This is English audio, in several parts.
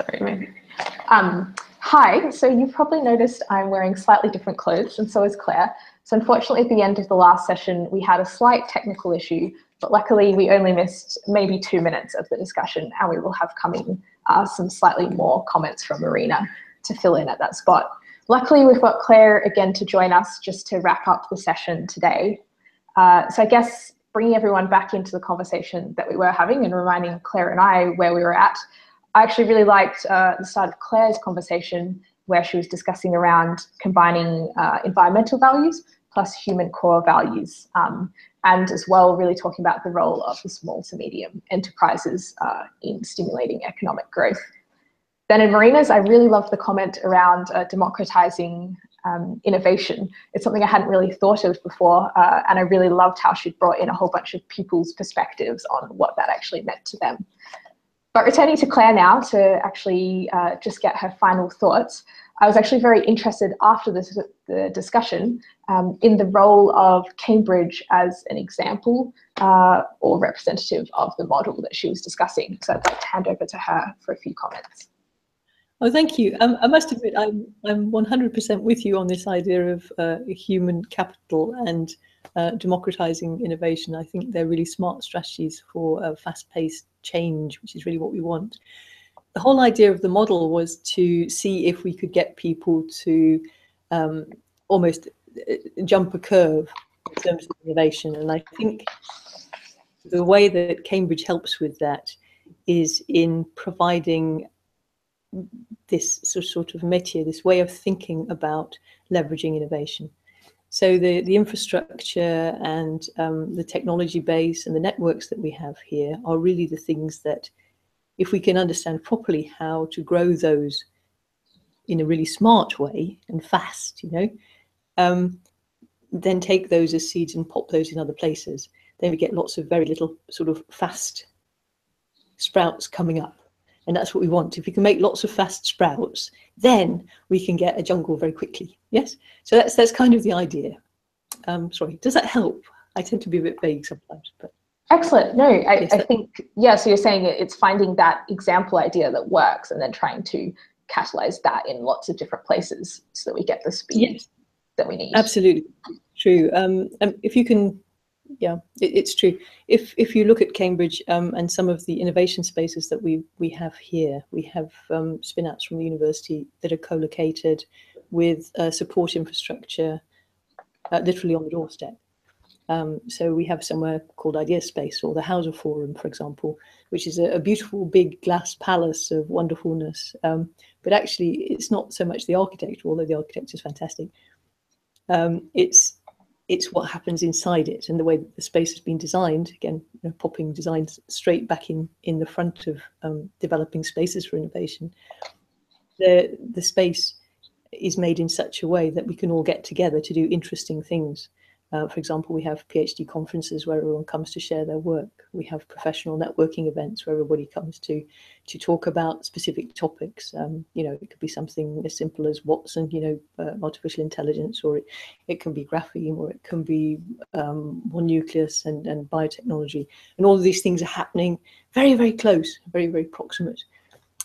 Sorry, maybe. Hi, so you've probably noticed I'm wearing slightly different clothes, and so is Claire. So unfortunately, at the end of the last session, we had a slight technical issue, but luckily we only missed maybe 2 minutes of the discussion, and we will have coming some slightly more comments from Marina to fill in at that spot. Luckily, we've got Claire again to join us just to wrap up the session today. So I guess bringing everyone back into the conversation that we were having and reminding Claire and I where we were at, I actually really liked the start of Claire's conversation where she was discussing around combining environmental values plus human core values, and as well really talking about the role of the small to medium enterprises in stimulating economic growth. Then in Marina's, I really loved the comment around democratizing innovation. It's something I hadn't really thought of before, and I really loved how she'd brought in a whole bunch of people's perspectives on what that actually meant to them. But returning to Claire now to actually just get her final thoughts, I was actually very interested after the discussion in the role of Cambridge as an example or representative of the model that she was discussing. So I'd like to hand over to her for a few comments. Oh, thank you. I must admit, I'm 100% with you on this idea of human capital and democratizing innovation. I think they're really smart strategies for fast-paced change, which is really what we want. The whole idea of the model was to see if we could get people to almost jump a curve in terms of innovation. And I think the way that Cambridge helps with that is in providing this sort of métier, this way of thinking about leveraging innovation. So the infrastructure and the technology base and the networks that we have here are really the things that, if we can understand properly how to grow those in a really smart way and fast, then take those as seeds and pop those in other places, then we get lots of very little sort of fast sprouts coming up. And that's what we want. If we can make lots of fast sprouts, then we can get a jungle very quickly. Yes. So that's kind of the idea. Sorry, does that help? I tend to be a bit vague sometimes, but. Excellent. No, I think, yeah, so you're saying it's finding that example idea that works and then trying to catalyze that in lots of different places so that we get the speed that we need. Absolutely. True. If you can, yeah, it's true. If you look at Cambridge and some of the innovation spaces that we have here, we have spin-outs from the university that are co-located with support infrastructure literally on the doorstep. So we have somewhere called Idea Space, or the Hauser Forum, for example, which is a beautiful big glass palace of wonderfulness. But actually, it's not so much the architecture, although the architecture is fantastic. It's what happens inside it and the way that the space has been designed. Again, popping designs straight back in the front of developing spaces for innovation. The space is made in such a way that we can all get together to do interesting things. For example, we have PhD conferences where everyone comes to share their work. We have professional networking events where everybody comes to talk about specific topics. It could be something as simple as Watson, artificial intelligence, or it can be graphene, or it can be one nucleus and biotechnology. And all of these things are happening very, very close, very, very proximate.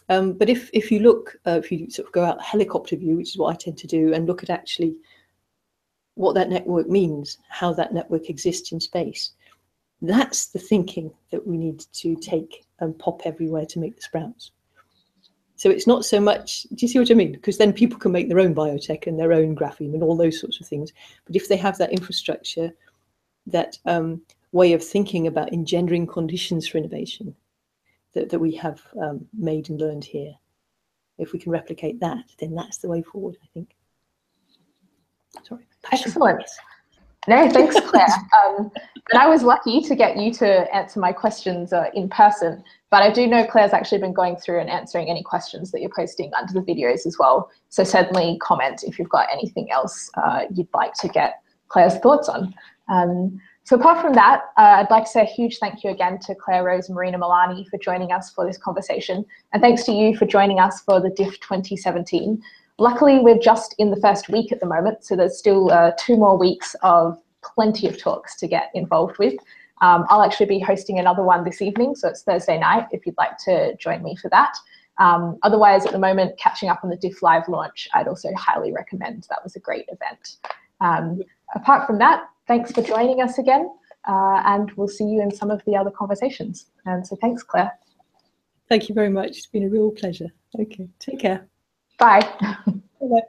But if you look, if you sort of go out helicopter view, which is what I tend to do, and look at actually what that network means, how that network exists in space, that's the thinking that we need to take and pop everywhere to make the sprouts. So it's not so much, do you see what I mean? Because then people can make their own biotech and their own graphene and all those sorts of things. But if they have that infrastructure, that way of thinking about engendering conditions for innovation that we have made and learned here, if we can replicate that, then that's the way forward, I think. Sorry. Excellent. No, thanks, Claire. And I was lucky to get you to answer my questions in person, but I do know Claire's actually been going through and answering any questions that you're posting under the videos as well. So certainly comment if you've got anything else you'd like to get Claire's thoughts on. So apart from that, I'd like to say a huge thank you again to Claire Rose and Marina Milani for joining us for this conversation. And thanks to you for joining us for the DIF 2017. Luckily, we're just in the first week at the moment, so there's still 2 more weeks of plenty of talks to get involved with. I'll actually be hosting another one this evening, so it's Thursday night if you'd like to join me for that. Otherwise, at the moment, catching up on the Diff Live launch, I'd also highly recommend. That was a great event. Apart from that, thanks for joining us again, and we'll see you in some of the other conversations. And so thanks, Claire. Thank you very much. It's been a real pleasure. Okay, take care. Bye. Bye-bye.